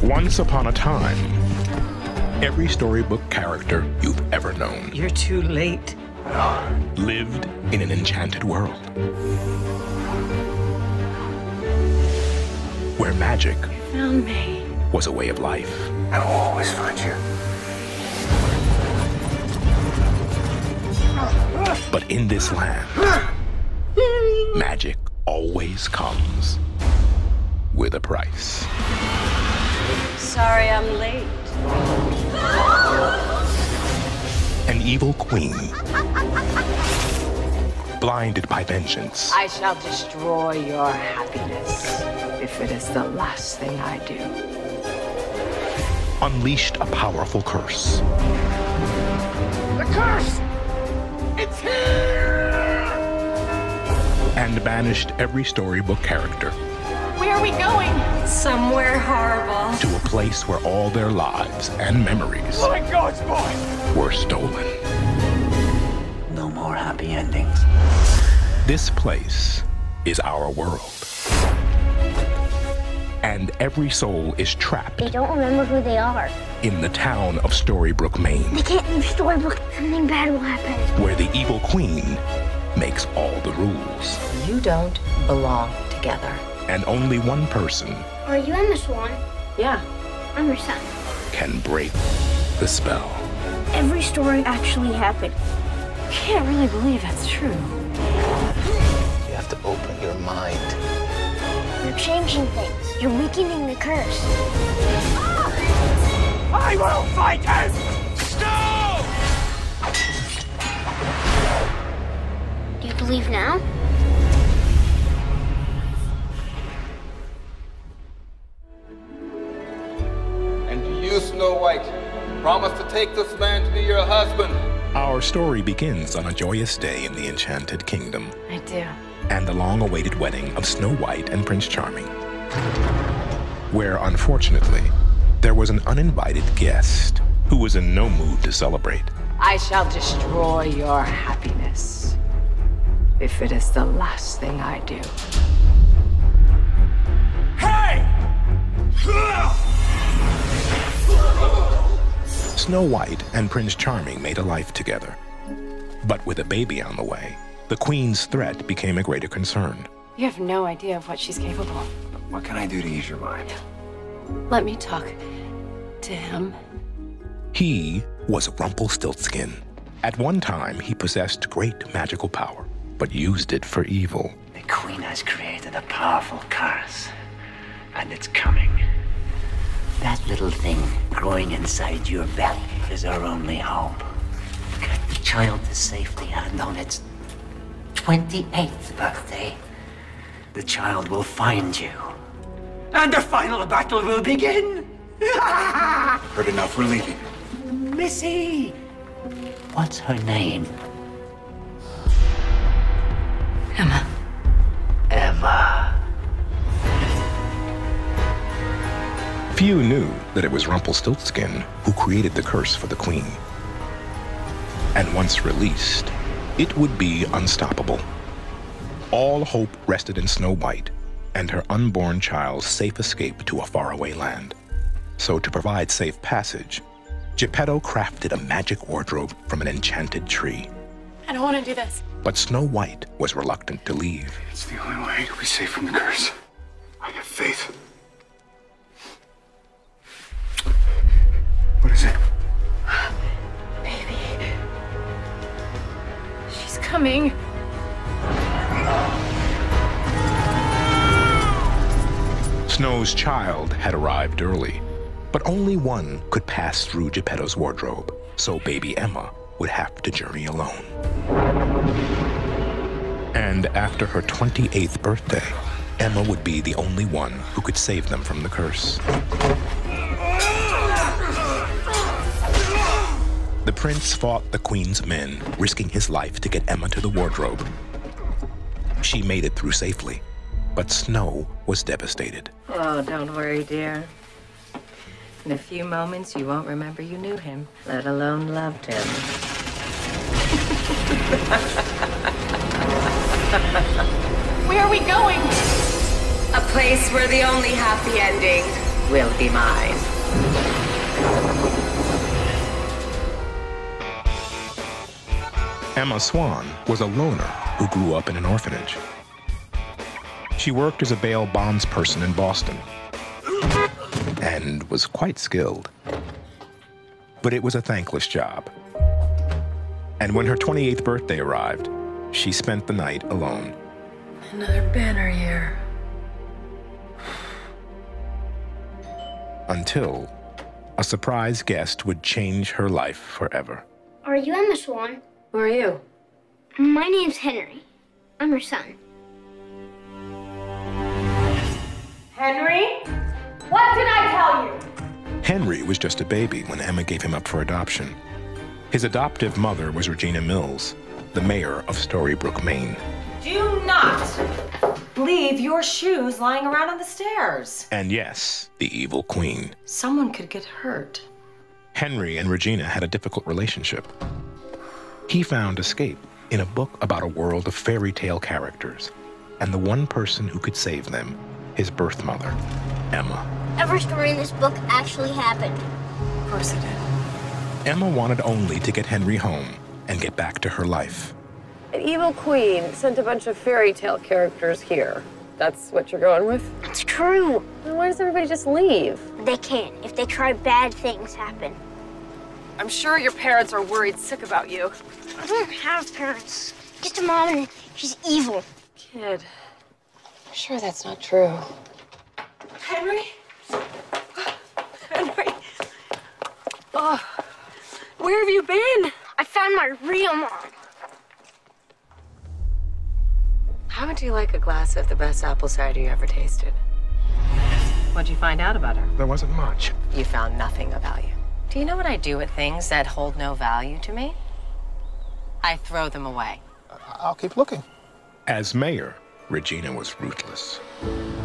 Once upon a time, every storybook character you've ever known You're too late. lived in an enchanted world where magic Found me. was a way of life. I will always find you. But in this land, magic always comes with a price. Sorry I'm late. An evil queen, blinded by vengeance, I shall destroy your happiness if it is the last thing I do. unleashed a powerful curse. The curse! It's here! And banished every storybook character Where are we going? Somewhere horrible. to a place where all their lives and memories My God's boy! were stolen. No more happy endings. This place is our world. And every soul is trapped They don't remember who they are. in the town of Storybrooke, Maine, They can't leave Storybook. Something bad will happen. where the evil queen makes all the rules. You don't belong together. And only one person Are you Emma Swan? Yeah. I'm your son. can break the spell. Every story actually happened. Can't really believe that's true. You have to open your mind. You're changing things. You're weakening the curse. I will fight him! Stop! Do you believe now? And you, Snow White, promise to take this man to be your husband. Our story begins on a joyous day in the Enchanted Kingdom I do. and the long-awaited wedding of Snow White and Prince Charming, where, unfortunately, there was an uninvited guest who was in no mood to celebrate. I shall destroy your happiness if it is the last thing I do. Hey! Snow White and Prince Charming made a life together. But with a baby on the way, the Queen's threat became a greater concern. You have no idea of what she's capable of. What can I do to ease your mind? Let me talk to him. He was Rumpelstiltskin. At one time, he possessed great magical power, but used it for evil. The Queen has created a powerful curse, and it's coming. That little thing growing inside your belly is our only hope. Get the child to safety, and on its 28th birthday, the child will find you. And the final battle will begin. Heard enough, we're leaving. Missy! What's her name? Emma. Eva. Few knew that it was Rumpelstiltskin who created the curse for the Queen. And once released, it would be unstoppable. All hope rested in Snow White and her unborn child's safe escape to a faraway land. So to provide safe passage, Geppetto crafted a magic wardrobe from an enchanted tree. I don't want to do this. But Snow White was reluctant to leave. It's the only way to be safe from the curse. I have faith. What is it? Baby. She's coming. Snow's child had arrived early, but only one could pass through Geppetto's wardrobe, so baby Emma would have to journey alone. And after her 28th birthday, Emma would be the only one who could save them from the curse. The prince fought the Queen's men, risking his life to get Emma to the wardrobe. She made it through safely, but Snow was devastated. Oh, don't worry, dear. In a few moments, you won't remember you knew him, let alone loved him. Where are we going? A place where the only happy ending will be mine. Emma Swan was a loner who grew up in an orphanage. She worked as a bail bondsperson in Boston and was quite skilled. But it was a thankless job. And when her 28th birthday arrived, she spent the night alone. Another banner year. Until a surprise guest would change her life forever. Are you Emma Swan? Who are you? My name's Henry. I'm her son. Henry? What did I tell you? Henry was just a baby when Emma gave him up for adoption. His adoptive mother was Regina Mills, the mayor of Storybrooke, Maine. Do not leave your shoes lying around on the stairs. And yes, the evil queen. Someone could get hurt. Henry and Regina had a difficult relationship. He found escape in a book about a world of fairy tale characters, and the one person who could save them, his birth mother, Emma. Every story in this book actually happened. Of course it did. Emma wanted only to get Henry home and get back to her life. An evil queen sent a bunch of fairy tale characters here. That's what you're going with? It's true. Then why does everybody just leave? They can't. If they try, bad things happen. I'm sure your parents are worried sick about you. I don't have parents. Just a mom, and she's evil. Kid, I'm sure that's not true. Henry? Henry. Oh, where have you been? I found my real mom. How would you like a glass of the best apple cider you ever tasted? What'd you find out about her? There wasn't much. You found nothing of value. Do you know what I do with things that hold no value to me? I throw them away. I'll keep looking. As mayor, Regina was ruthless.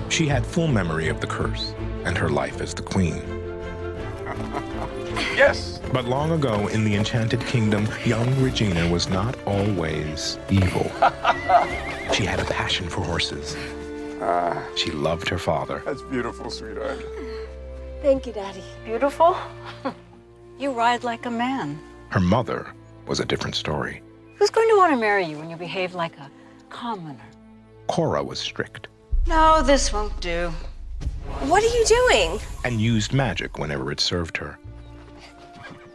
She had full memory of the curse and her life as the queen. Yes. But long ago in the Enchanted Kingdom, young Regina was not always evil. She had a passion for horses. She loved her father. That's beautiful, sweetheart. Thank you, Daddy. Beautiful? You ride like a man. Her mother was a different story. Who's going to want to marry you when you behave like a commoner? Cora was strict No, this won't do. What are you doing? and used magic whenever it served her.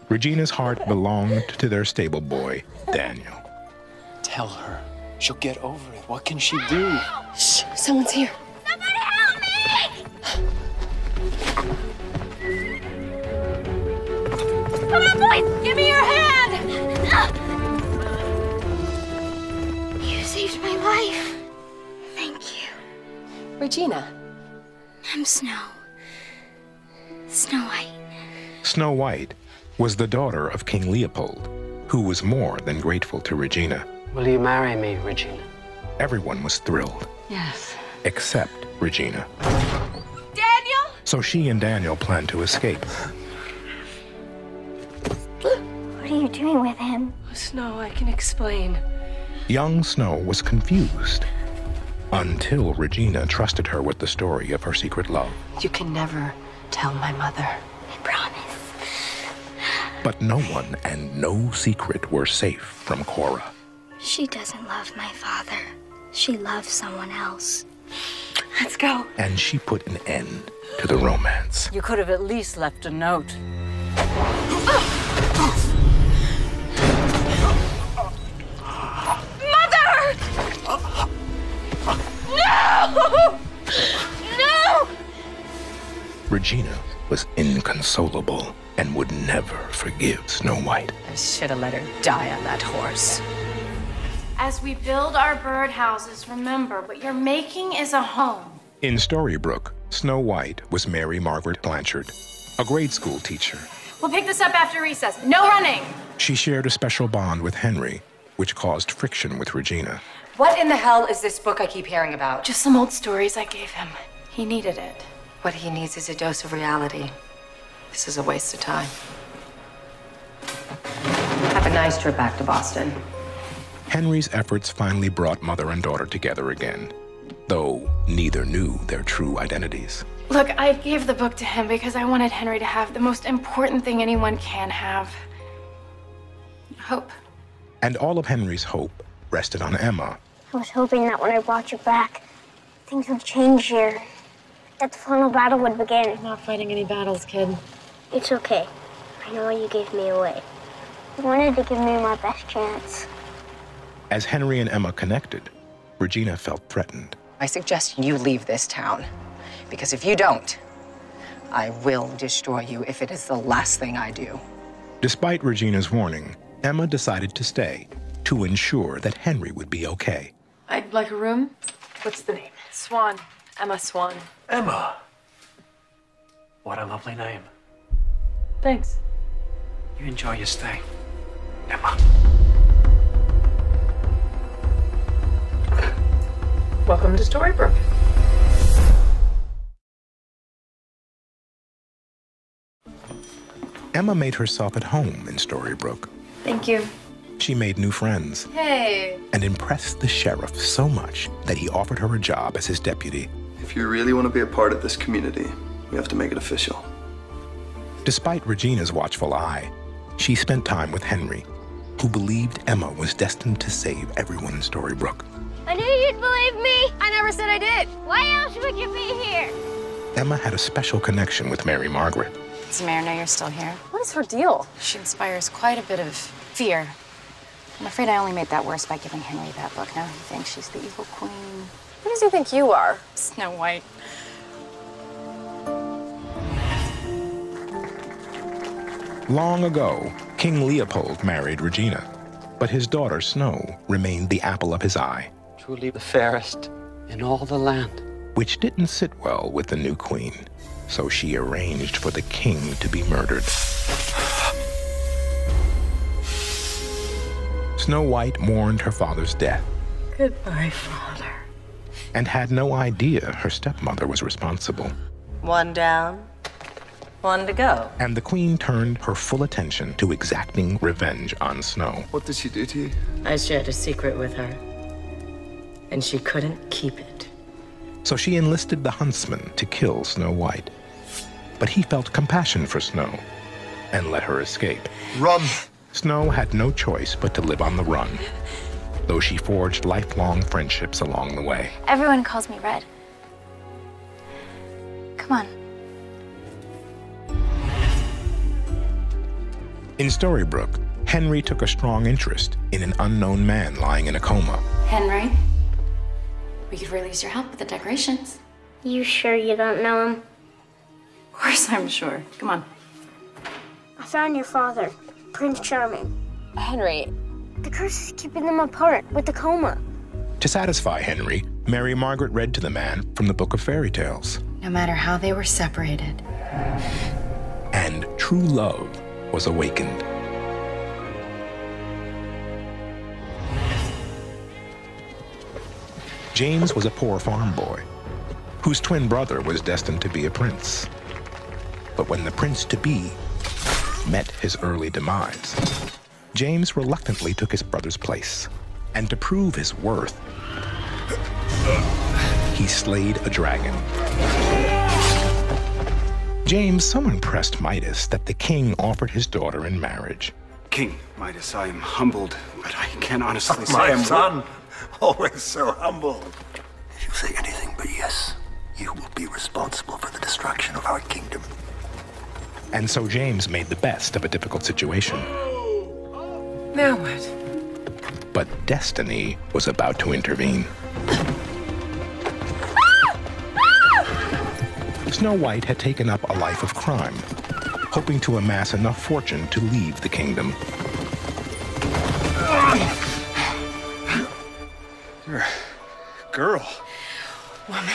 Regina's heart belonged to their stable boy, Daniel. Tell her. She'll get over it. What can she do? Shh, someone's here. Somebody help me! Come on, boys! Give me your hand! You saved my life. Thank you. Regina. I'm Snow. Snow White. Snow White was the daughter of King Leopold, who was more than grateful to Regina. Will you marry me, Regina? Everyone was thrilled, Yes. except Regina. Daniel? So she and Daniel planned to escape. What are you doing with him? Snow, I can explain. Young Snow was confused until Regina trusted her with the story of her secret love. You can never tell my mother. I promise. But no one and no secret were safe from Cora. She doesn't love my father. She loves someone else. Let's go. And she put an end to the romance. You could have at least left a note. Mother! No! No! Regina was inconsolable and would never forgive Snow White. I should have let her die on that horse. As we build our birdhouses, remember, what you're making is a home. In Storybrooke, Snow White was Mary Margaret Blanchard, a grade school teacher. We'll pick this up after recess. No running! She shared a special bond with Henry, which caused friction with Regina. What in the hell is this book I keep hearing about? Just some old stories I gave him. He needed it. What he needs is a dose of reality. This is a waste of time. Have a nice trip back to Boston. Henry's efforts finally brought mother and daughter together again, though neither knew their true identities. Look, I gave the book to him because I wanted Henry to have the most important thing anyone can have. Hope. And all of Henry's hope rested on Emma. I was hoping that when I brought you back, things would change here. That the final battle would begin. I'm not fighting any battles, kid. It's okay. I know you gave me away. You wanted to give me my best chance. As Henry and Emma connected, Regina felt threatened. I suggest you leave this town, because if you don't, I will destroy you if it is the last thing I do. Despite Regina's warning, Emma decided to stay to ensure that Henry would be okay. I'd like a room. What's the name? Swan. Emma Swan. Emma. What a lovely name. Thanks. You enjoy your stay, Emma. Welcome to Storybrooke. Emma made herself at home in Storybrooke. Thank you. She made new friends Hey. and impressed the sheriff so much that he offered her a job as his deputy. If you really want to be a part of this community, we have to make it official. Despite Regina's watchful eye, she spent time with Henry, who believed Emma was destined to save everyone in Storybrooke. I knew you'd believe me. I never said I did. Why else would you be here? Emma had a special connection with Mary Margaret. Does the mayor know you're still here? What is her deal? She inspires quite a bit of fear. I'm afraid I only made that worse by giving Henry that book. Now he thinks she's the evil queen. Who does he think you are? Snow White. Long ago, King Leopold married Regina, but his daughter Snow remained the apple of his eye. Truly the fairest in all the land. Which didn't sit well with the new queen, so she arranged for the king to be murdered. Snow White mourned her father's death. Goodbye, Father. And had no idea her stepmother was responsible. One down, one to go. And the queen turned her full attention to exacting revenge on Snow. What did she do to you? I shared a secret with her, and she couldn't keep it. So she enlisted the huntsman to kill Snow White. But he felt compassion for Snow and let her escape. Run! Snow had no choice but to live on the run, though she forged lifelong friendships along the way. Everyone calls me Red. Come on. In Storybrooke, Henry took a strong interest in an unknown man lying in a coma. Henry, we could really use your help with the decorations. You sure you don't know him? Of course I'm sure. Come on. I found your father, Prince Charming. Henry. The curse is keeping them apart with the coma. To satisfy Henry, Mary Margaret read to the man from the Book of Fairy Tales. No matter how they were separated. And true love was awakened. James was a poor farm boy whose twin brother was destined to be a prince. But when the prince-to-be met his early demise, James reluctantly took his brother's place. And to prove his worth, he slayed a dragon. James so impressed Midas that the king offered his daughter in marriage. King Midas, I am humbled, but I can't honestly say My I'm... son, always so humble. If you say anything but yes, you will be responsible for the destruction of our kingdom. And so James made the best of a difficult situation. Now what? But destiny was about to intervene. Snow White had taken up a life of crime, hoping to amass enough fortune to leave the kingdom. You're a girl. Woman.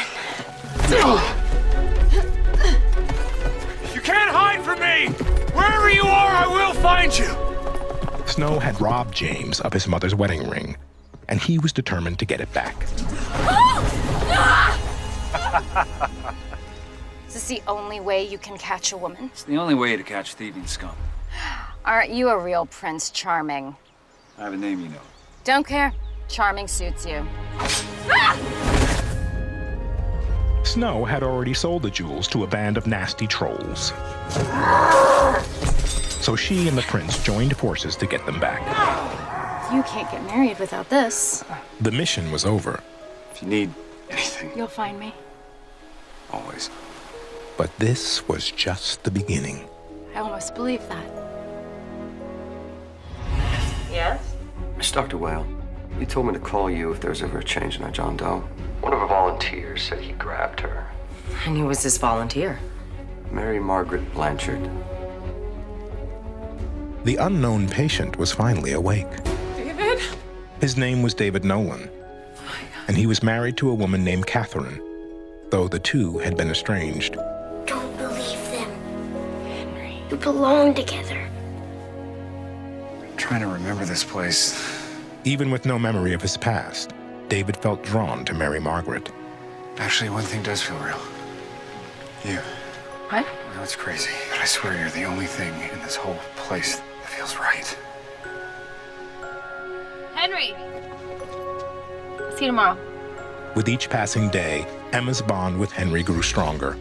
You can't hide from me! Wherever you are, I will find you! Snow had robbed James of his mother's wedding ring, and he was determined to get it back. Is this the only way you can catch a woman? It's the only way to catch thieving scum. Aren't you a real Prince Charming? I have a name, you know. Don't care. Charming suits you. Snow had already sold the jewels to a band of nasty trolls. So she and the prince joined forces to get them back. You can't get married without this. The mission was over. If you need anything, You'll find me. always. But this was just the beginning. I almost believe that. Yes? Miss Dr. Whale, you told me to call you if there's ever a change in our John Doe. One of our volunteers said he grabbed her. And who was this volunteer? Mary Margaret Blanchard. The unknown patient was finally awake. David? His name was David Nolan, and he was married to a woman named Catherine, though the two had been estranged. Don't believe them. Henry. You belong together. I'm trying to remember this place. Even with no memory of his past, David felt drawn to Mary Margaret. Actually, one thing does feel real. You. What? I know it's crazy, but I swear you're the only thing in this whole place that feels right. Henry! See you tomorrow. With each passing day, Emma's bond with Henry grew stronger,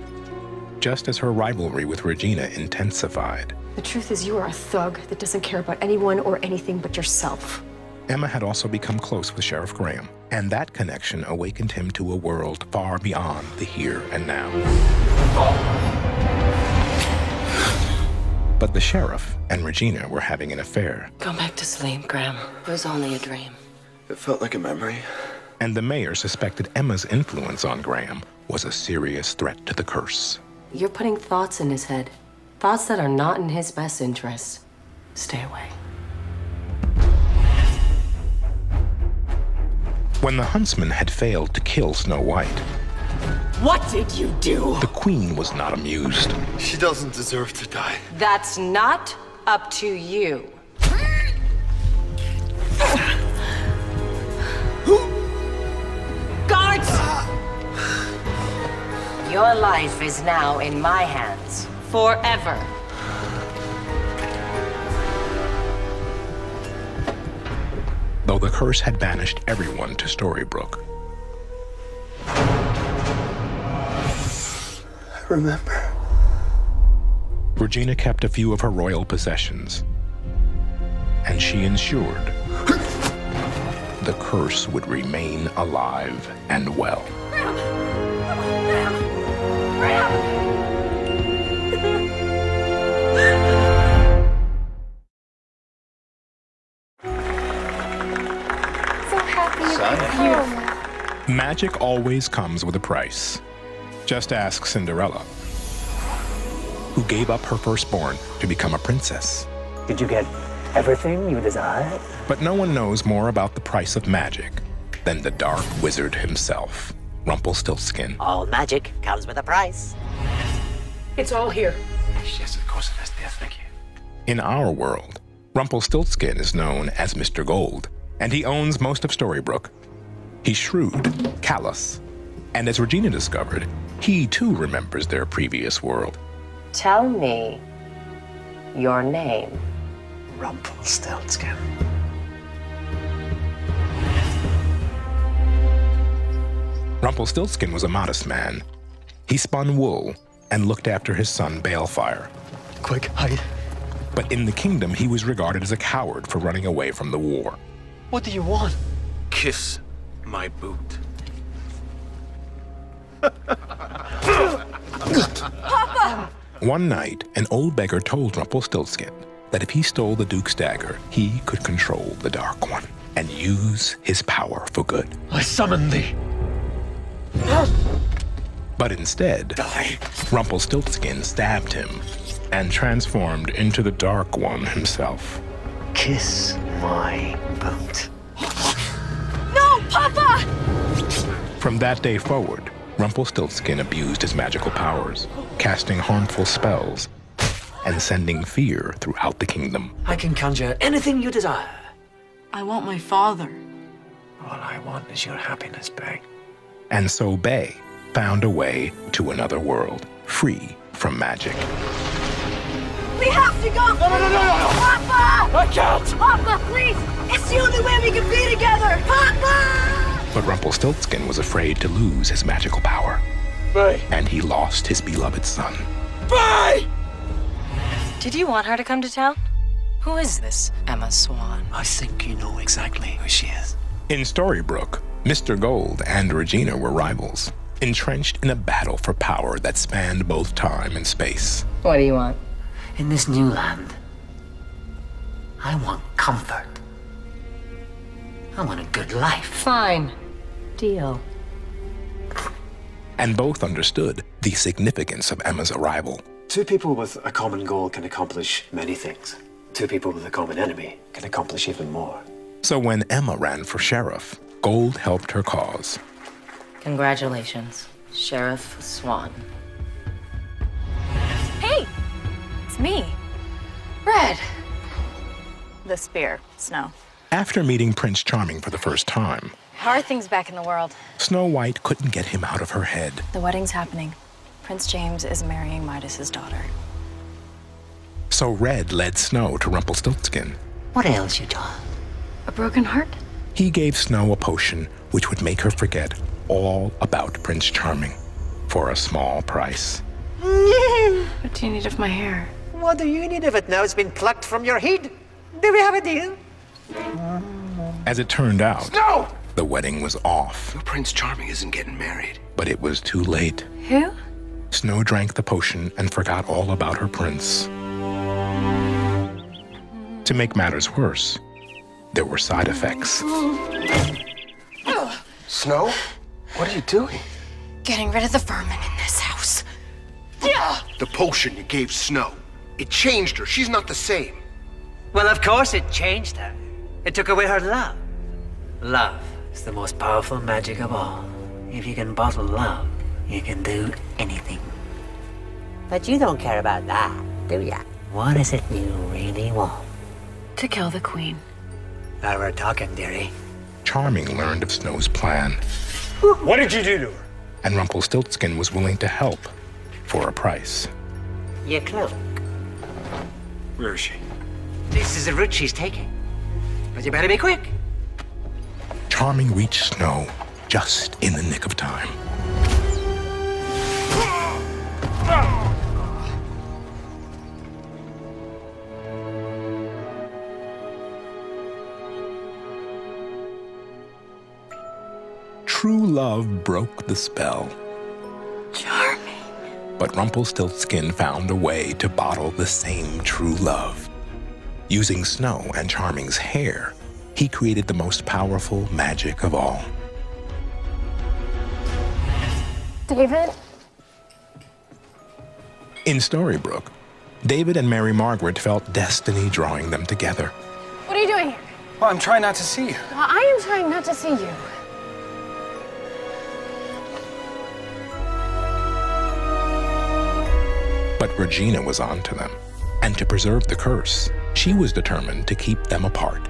just as her rivalry with Regina intensified. The truth is, you are a thug that doesn't care about anyone or anything but yourself. Emma had also become close with Sheriff Graham, and that connection awakened him to a world far beyond the here and now. But the sheriff and Regina were having an affair. Go back to sleep, Graham. It was only a dream. It felt like a memory. And the mayor suspected Emma's influence on Graham was a serious threat to the curse. You're putting thoughts in his head. Thoughts that are not in his best interest. Stay away. When the huntsman had failed to kill Snow White, What did you do? the queen was not amused. She doesn't deserve to die. That's not up to you. Guards! Your life is now in my hands. Forever. Though the curse had banished everyone to Storybrooke. I remember. Regina kept a few of her royal possessions, and she ensured the curse would remain alive and well. Magic always comes with a price. Just ask Cinderella, who gave up her firstborn to become a princess. Did you get everything you desired? But no one knows more about the price of magic than the dark wizard himself, Rumpelstiltskin. All magic comes with a price. It's all here. Yes, of course it is, dear. Thank you. In our world, Rumpelstiltskin is known as Mr. Gold, and he owns most of Storybrooke. He's shrewd, callous, and as Regina discovered, he too remembers their previous world. Tell me your name. Rumpelstiltskin. Rumpelstiltskin was a modest man. He spun wool and looked after his son Balefire. Quick, hide. But in the kingdom, he was regarded as a coward for running away from the war. What do you want? Kiss my boot. Papa! One night, an old beggar told Rumpelstiltskin that if he stole the Duke's dagger, he could control the Dark One and use his power for good. I summon thee. But instead, Rumpelstiltskin stabbed him and transformed into the Dark One himself. Kiss my boot. No, Papa! From that day forward, Rumpelstiltskin abused his magical powers, casting harmful spells and sending fear throughout the kingdom. I can conjure anything you desire. I want my father. All I want is your happiness, Bay. And so Bay found a way to another world, free from magic. We have to go! No! Papa! I can't! Papa, please! It's the only way we can be together! Papa! But Rumpelstiltskin was afraid to lose his magical power. Bye. And he lost his beloved son. Bye! Did you want her to come to town? Who is this Emma Swan? I think you know exactly who she is. In Storybrooke, Mr. Gold and Regina were rivals, entrenched in a battle for power that spanned both time and space. What do you want? In this new land, I want comfort. I want a good life. Fine. Deal. And both understood the significance of Emma's arrival. Two people with a common goal can accomplish many things. Two people with a common enemy can accomplish even more. So when Emma ran for sheriff, Gold helped her cause. Congratulations, Sheriff Swan. Hey! It's me. Red. The spear, Snow. After meeting Prince Charming for the first time, How are things back in the world? Snow White couldn't get him out of her head. The wedding's happening. Prince James is marrying Midas's daughter. So Red led Snow to Rumpelstiltskin. What ails you, John? A broken heart? He gave Snow a potion which would make her forget all about Prince Charming for a small price. What do you need of my hair? What do you need of it now? It's been plucked from your head. Do we have a deal? As it turned out, Snow! the wedding was off. Prince Charming isn't getting married. But it was too late. Who? Snow drank the potion and forgot all about her prince. To make matters worse, there were side effects. Snow? What are you doing? Getting rid of the vermin in this house. The potion you gave Snow. It changed her. She's not the same. Well, of course it changed her. It took away her love. Love is the most powerful magic of all. If you can bottle love, you can do anything. But you don't care about that, do ya? What is it you really want? To kill the queen. Now we're talking, dearie. Charming learned of Snow's plan, What did you do to her? and Rumpelstiltskin was willing to help for a price. Your cloak. Where is she? This is the route she's taking. But you better be quick. Charming reached Snow just in the nick of time. True love broke the spell. Charming. But Rumpelstiltskin found a way to bottle the same true love. Using Snow and Charming's hair, he created the most powerful magic of all. David? In Storybrooke, David and Mary Margaret felt destiny drawing them together. What are you doing here? Well, I'm trying not to see you. Well, I am trying not to see you. But Regina was on to them, and to preserve the curse, she was determined to keep them apart.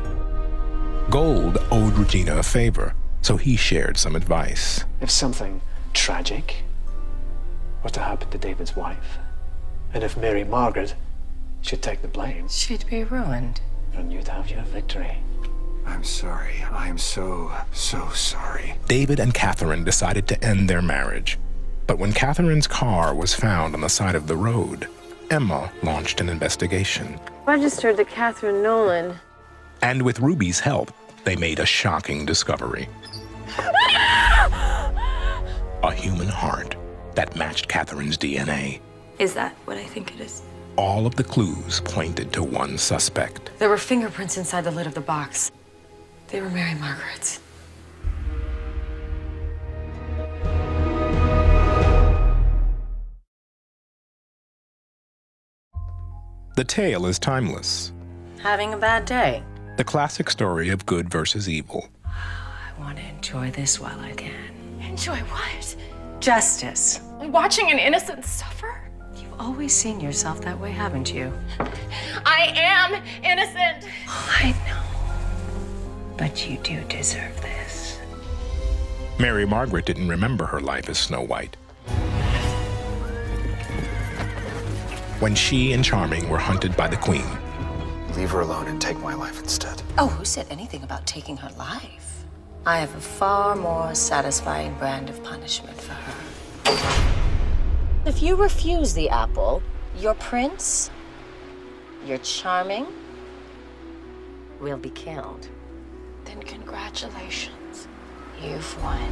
Gold owed Regina a favor, so he shared some advice. If something tragic were to happen to David's wife, and if Mary Margaret should take the blame, She'd be ruined. then you'd have your victory. I'm sorry. I am so sorry. David and Catherine decided to end their marriage. But when Catherine's car was found on the side of the road, Emma launched an investigation. Registered to Catherine Nolan. And with Ruby's help, they made a shocking discovery. A human heart that matched Catherine's DNA. Is that what I think it is? All of the clues pointed to one suspect. There were fingerprints inside the lid of the box. They were Mary Margaret's. The tale is timeless. Having a bad day. The classic story of good versus evil. I want to enjoy this while I can. Enjoy what? Justice. Watching an innocent suffer? You've always seen yourself that way, haven't you? I am innocent. I know. But you do deserve this. Mary Margaret didn't remember her life as Snow White. When she and Charming were hunted by the Queen. Leave her alone and take my life instead. Oh, who said anything about taking her life? I have a far more satisfying brand of punishment for her. If you refuse the apple, your prince, your charming, will be killed. Then congratulations. You've won.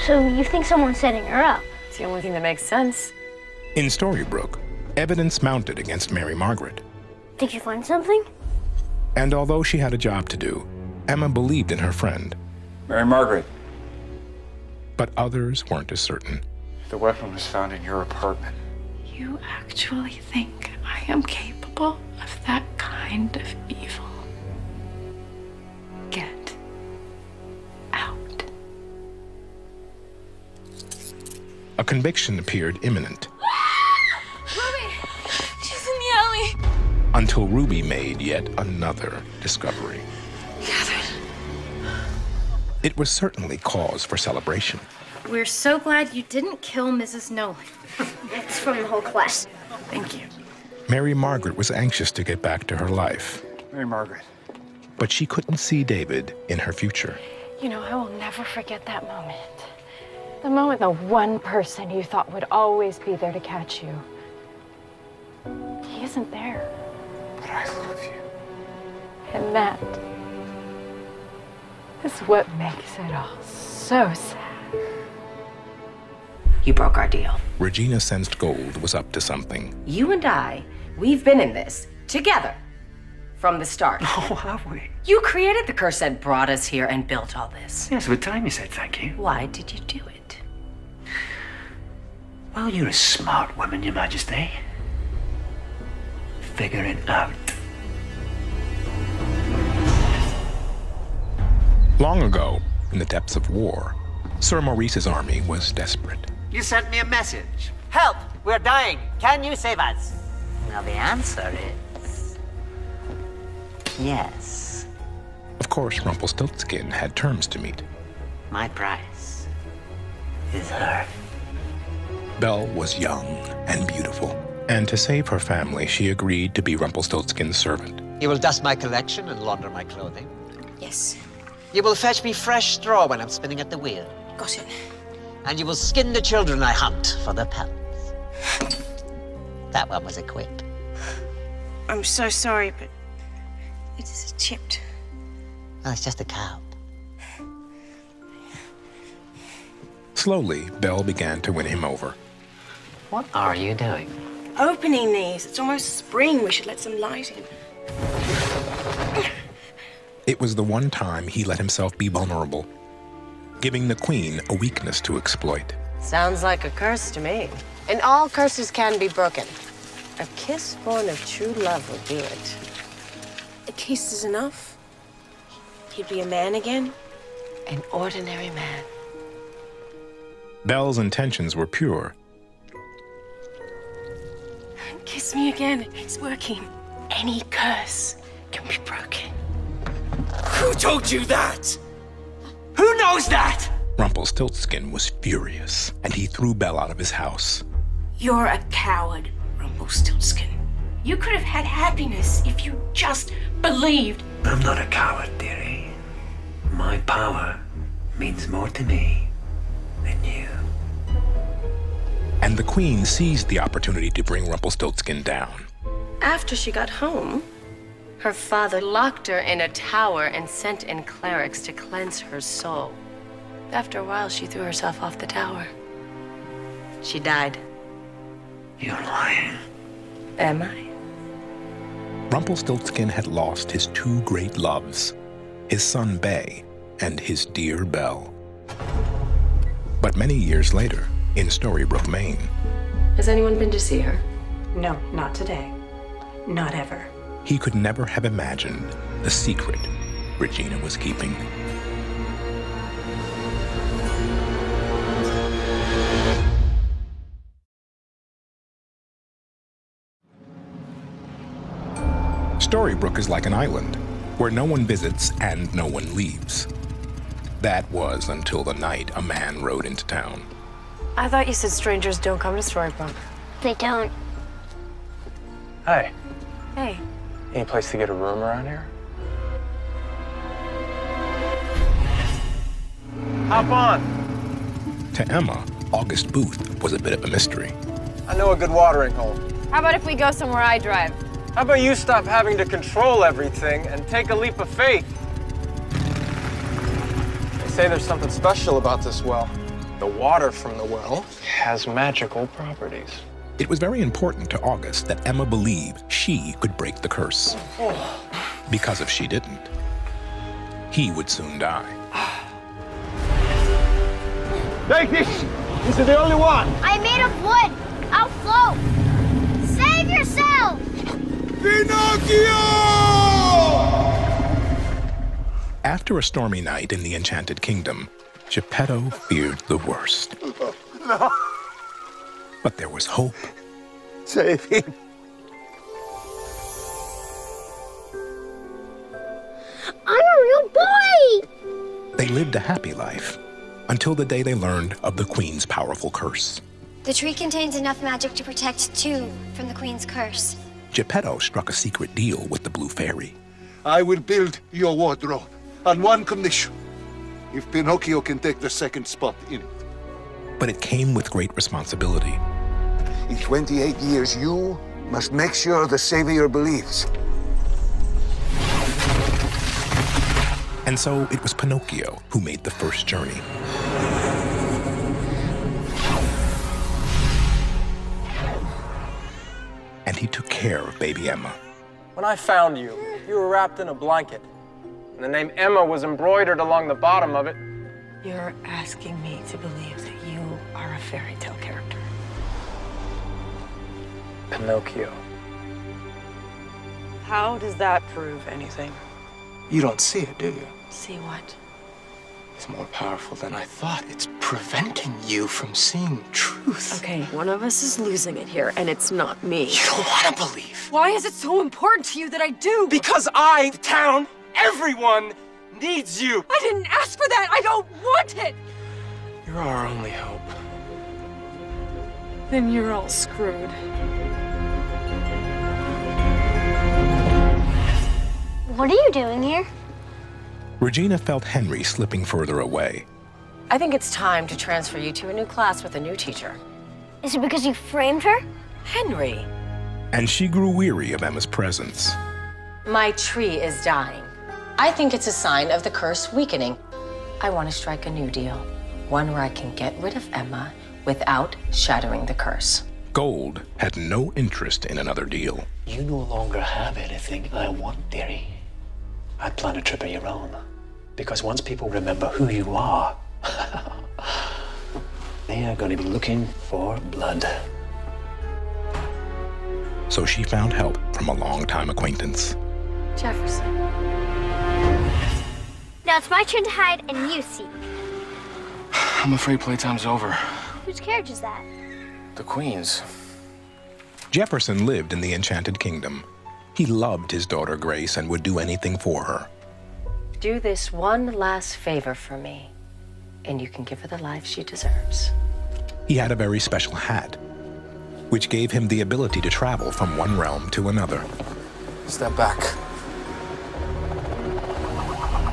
So you think someone's setting her up? It's the only thing that makes sense. In Storybrooke, evidence mounted against Mary Margaret. Think you find something? And although she had a job to do, Emma believed in her friend. Mary Margaret. But others weren't as certain. The weapon was found in your apartment. You actually think I am capable of that kind of evil? Get out. A conviction appeared imminent. Ruby! She's in the alley. Until Ruby made yet another discovery. Catherine. It was certainly cause for celebration. We're so glad you didn't kill Mrs. Nolan. It's from the whole class. Thank you. Mary Margaret was anxious to get back to her life. Mary Margaret. But she couldn't see David in her future. You know, I will never forget that moment. The moment the one person you thought would always be there to catch you. He isn't there. But I love you. And that is what makes it all so sad. You broke our deal. Regina sensed Gold was up to something. You and I, we've been in this together from the start. Oh, have we? You created the curse that brought us here and built all this. Yes, but time you said thank you. Why did you do it? Well, you're a smart woman, Your Majesty. Figure it out. Long ago, in the depths of war, Sir Maurice's army was desperate. You sent me a message. Help! We're dying. Can you save us? Now the answer is yes. Of course, Rumpelstiltskin had terms to meet. My price is her. Belle was young and beautiful, and to save her family, she agreed to be Rumpelstiltskin's servant. You will dust my collection and launder my clothing. Yes. You will fetch me fresh straw when I'm spinning at the wheel. Got it. And you will skin the children I hunt for their pelts. That one was a quip. I'm so sorry, but it is chipped. Oh, it's just a cow. Slowly, Belle began to win him over. What are you doing? Opening these. It's almost spring. We should let some light in. It was the one time he let himself be vulnerable, giving the Queen a weakness to exploit. Sounds like a curse to me. And all curses can be broken. A kiss born of true love would do it. A kiss is enough. He'd be a man again. An ordinary man. Belle's intentions were pure. Kiss me again. It's working. Any curse can be broken. Who told you that? Who knows that? Rumpelstiltskin was furious, and he threw Belle out of his house. You're a coward, Rumpelstiltskin. You could have had happiness if you just believed. I'm not a coward, dearie. My power means more to me than you. And the Queen seized the opportunity to bring Rumpelstiltskin down. After she got home, her father locked her in a tower and sent in clerics to cleanse her soul. After a while, she threw herself off the tower. She died. You're lying. Am I? Rumpelstiltskin had lost his two great loves, his son Bay and his dear Belle. But many years later, in Storybrooke, Maine. Has anyone been to see her? No, not today. Not ever. He could never have imagined the secret Regina was keeping. Storybrooke is like an island where no one visits and no one leaves. That was until the night a man rode into town. I thought you said strangers don't come to Storybrooke. They don't. Hi. Hey. Any place to get a room around here? Hop on. To Emma, August Booth was a bit of a mystery. I know a good watering hole. How about if we go somewhere I drive? How about you stop having to control everything and take a leap of faith? They say there's something special about this well. The water from the well has magical properties. It was very important to August that Emma believed she could break the curse. Because if she didn't, he would soon die. Take this! This is the only one! I'm made of wood! I'll float! Save yourself! Pinocchio! After a stormy night in the Enchanted Kingdom, Geppetto feared the worst. No! But there was hope. Save him. I'm a real boy! They lived a happy life until the day they learned of the Queen's powerful curse. The tree contains enough magic to protect two from the Queen's curse. Geppetto struck a secret deal with the Blue Fairy. I will build your wardrobe on one condition. If Pinocchio can take the second spot in it. But it came with great responsibility. In 28 years, you must make sure the Savior believes. And so it was Pinocchio who made the first journey. And he took care of baby Emma. When I found you, you were wrapped in a blanket. And the name Emma was embroidered along the bottom of it. You're asking me to believe that you are a fairy tale character. Pinocchio. How does that prove anything? You don't see it, do you? See what? It's more powerful than I thought. It's preventing you from seeing truth. Okay, one of us is losing it here, and it's not me. You don't want to believe. Why is it so important to you that I do? Because I, the town, everyone needs you. I didn't ask for that. I don't want it. You're our only hope. Then you're all screwed. What are you doing here? Regina felt Henry slipping further away. I think it's time to transfer you to a new class with a new teacher. Is it because you framed her? Henry. And she grew weary of Emma's presence. My tree is dying. I think it's a sign of the curse weakening. I want to strike a new deal. One where I can get rid of Emma without shattering the curse. Gold had no interest in another deal. You no longer have anything I want, dearie. I plan a trip of your own. Because once people remember who you are, they are going to be looking for blood. So she found help from a longtime acquaintance. Jefferson. Now it's my turn to hide and you seek. I'm afraid playtime's over. Whose carriage is that? The Queen's. Jefferson lived in the Enchanted Kingdom. He loved his daughter Grace and would do anything for her. Do this one last favor for me, and you can give her the life she deserves. He had a very special hat, which gave him the ability to travel from one realm to another. Step back.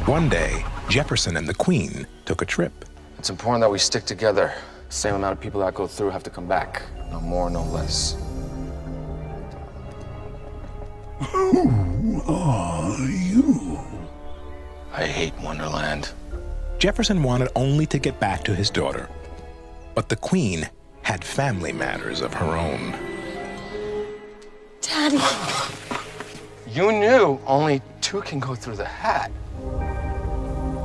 One day, Jefferson and the Queen took a trip. It's important that we stick together. Same amount of people that go through have to come back. No more, no less. Who are you? I hate Wonderland. Jefferson wanted only to get back to his daughter, but the Queen had family matters of her own. Daddy. You knew only two can go through the hat.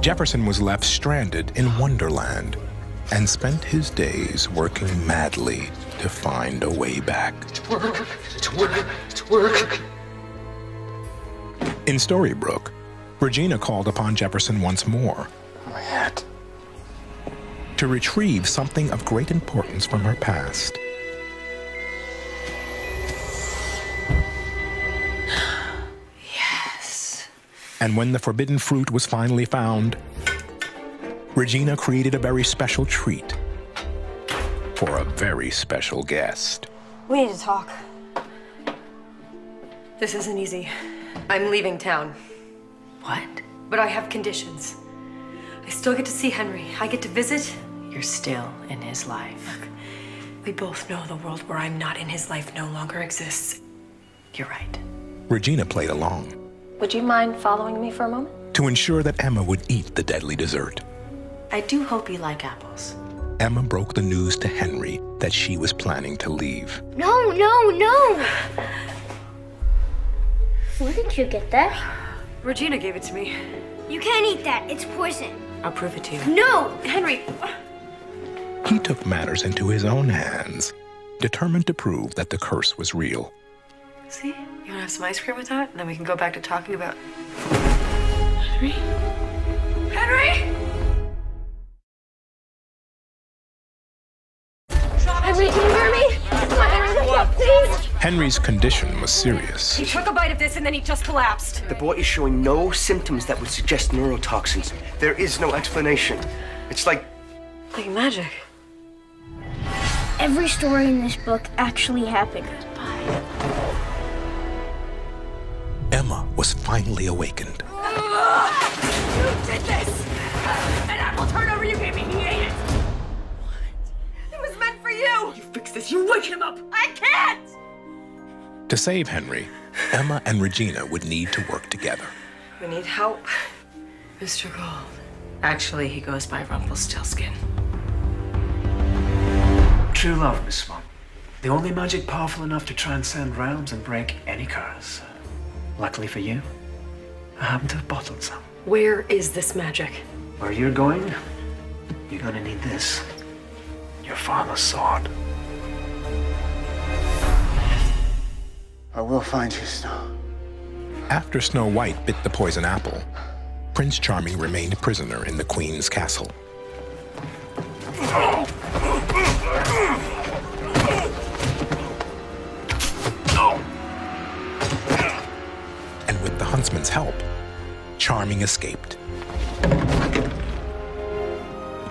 Jefferson was left stranded in Wonderland and spent his days working madly to find a way back. It's work. In Storybrooke, Regina called upon Jefferson once more. My hat. To retrieve something of great importance from her past. Yes. And when the forbidden fruit was finally found, Regina created a very special treat for a very special guest. We need to talk. This isn't easy. I'm leaving town. What? But I have conditions. I still get to see Henry. I get to visit. You're still in his life. Look, we both know the world where I'm not in his life no longer exists. You're right. Regina played along Would you mind following me for a moment? to ensure that Emma would eat the deadly dessert. I do hope you like apples. Emma broke the news to Henry that she was planning to leave. No, no, no! Where did you get that? Regina gave it to me. You can't eat that. It's poison. I'll prove it to you. No! Henry! He took matters into his own hands, determined to prove that the curse was real. See? You want to have some ice cream with that? And then we can go back to talking about... Henry? Henry! Henry, can you hear me? Come on, Henry, wake up, please! Henry's condition was serious. He took a bite of this and then he just collapsed. The boy is showing no symptoms that would suggest neurotoxins. There is no explanation. It's like magic. Every story in this book actually happened. Emma was finally awakened. You did this! An apple turned over, you gave me, he ate it! What? It was meant for you! You fix this, you wake him up! I can't! To save Henry, Emma and Regina would need to work together. We need help. Mr. Gold. Actually, he goes by Rumpelstiltskin. True love, Miss Swan. The only magic powerful enough to transcend realms and break any curse. Luckily for you, I happen to have bottled some. Where is this magic? Where you're going, you're gonna need this. Your father's sword. I will find you, Snow. After Snow White bit the poison apple, Prince Charming remained prisoner in the Queen's castle. And with the huntsman's help, Charming escaped.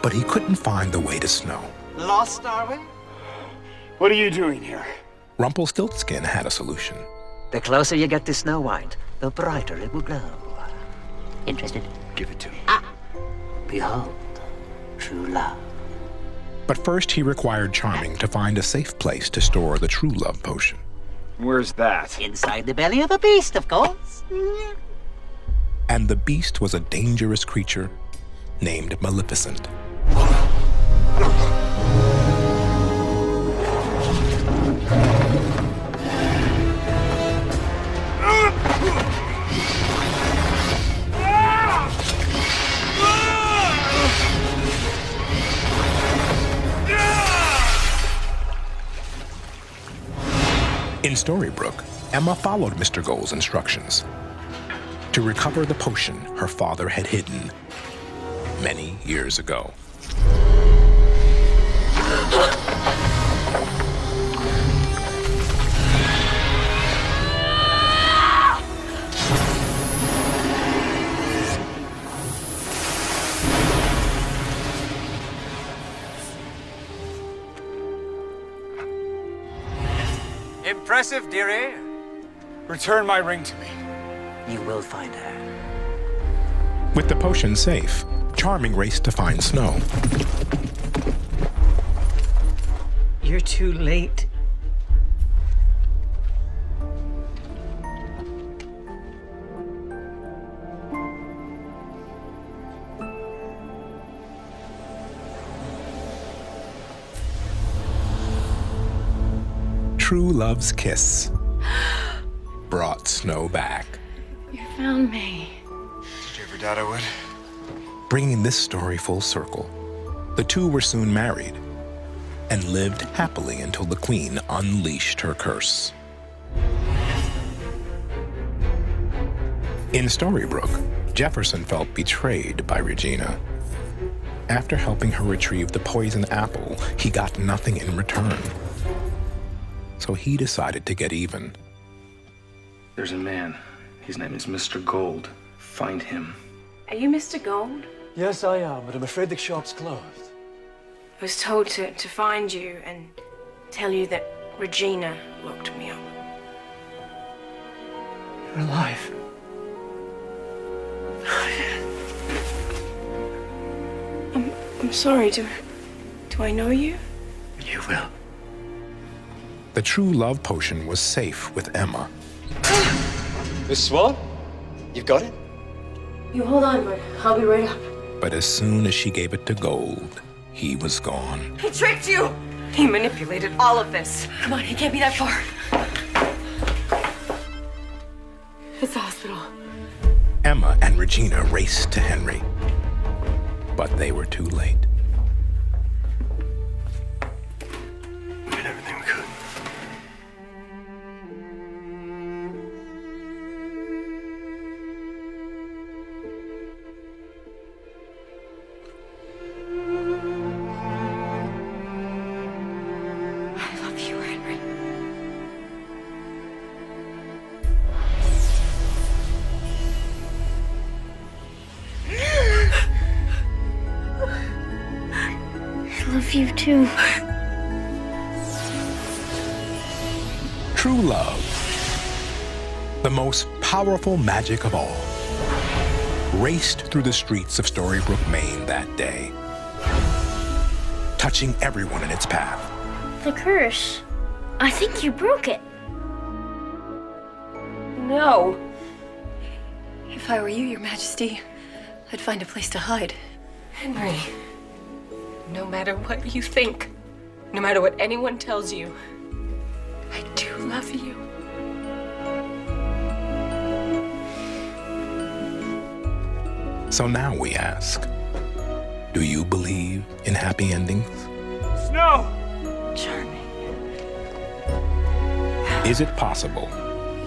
But he couldn't find the way to Snow. Lost, are we? What are you doing here? Rumpelstiltskin had a solution. The closer you get to Snow White, the brighter it will glow. Interested? Give it to me. Behold, true love. But first he required Charming to find a safe place to store the true love potion. Where's that? Inside the belly of a beast, of course. And the beast was a dangerous creature named Maleficent. In Storybrooke, Emma followed Mr. Gold's instructions to recover the potion her father had hidden many years ago. Impressive, dearie. Return my ring to me. You will find her. With the potion safe, Charming raced to find Snow. You're too late. True love's kiss brought Snow back. You found me. Did you ever doubt I would? Bringing this story full circle, the two were soon married and lived happily until the Queen unleashed her curse. In Storybrooke, Jefferson felt betrayed by Regina. After helping her retrieve the poison apple, he got nothing in return. So he decided to get even. There's a man. His name is Mr. Gold. Find him. Are you Mr. Gold? Yes, I am, but I'm afraid the shop's closed. I was told to find you and tell you that Regina looked me up. You're alive. I'm sorry. Do I know you? You will. The true love potion was safe with Emma. Miss Swan, you've got it? You hold on, Bert. I'll be right up. But as soon as she gave it to Gold, he was gone. He tricked you! He manipulated all of this. Come on, he can't be that far. It's the hospital. Emma and Regina raced to Henry, but they were too late. We did everything we could. I love you, Henry. I love you too. True love, the most powerful magic of all, raced through the streets of Storybrooke, Maine that day, touching everyone in its path. The curse. I think you broke it. No. If I were you, Your Majesty, I'd find a place to hide. Henry, no matter what you think, no matter what anyone tells you, I do love you. So now we ask, do you believe in happy endings? Snow! Charming. Is it possible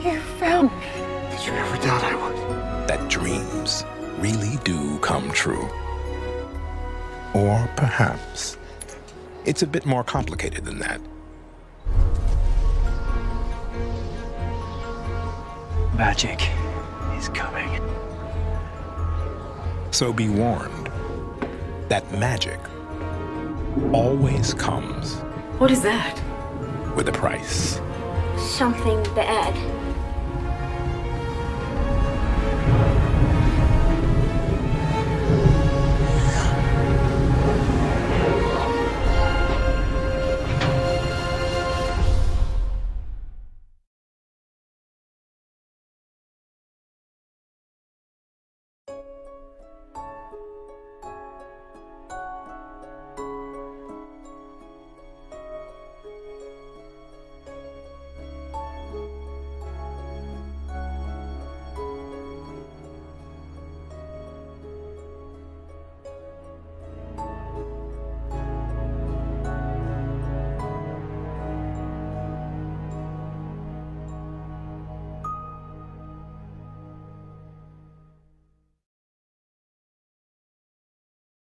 You found me. Did you ever doubt I would? that dreams really do come true? Or perhaps it's a bit more complicated than that. Magic is coming. So be warned that magic always comes What is that? with a price. Something bad.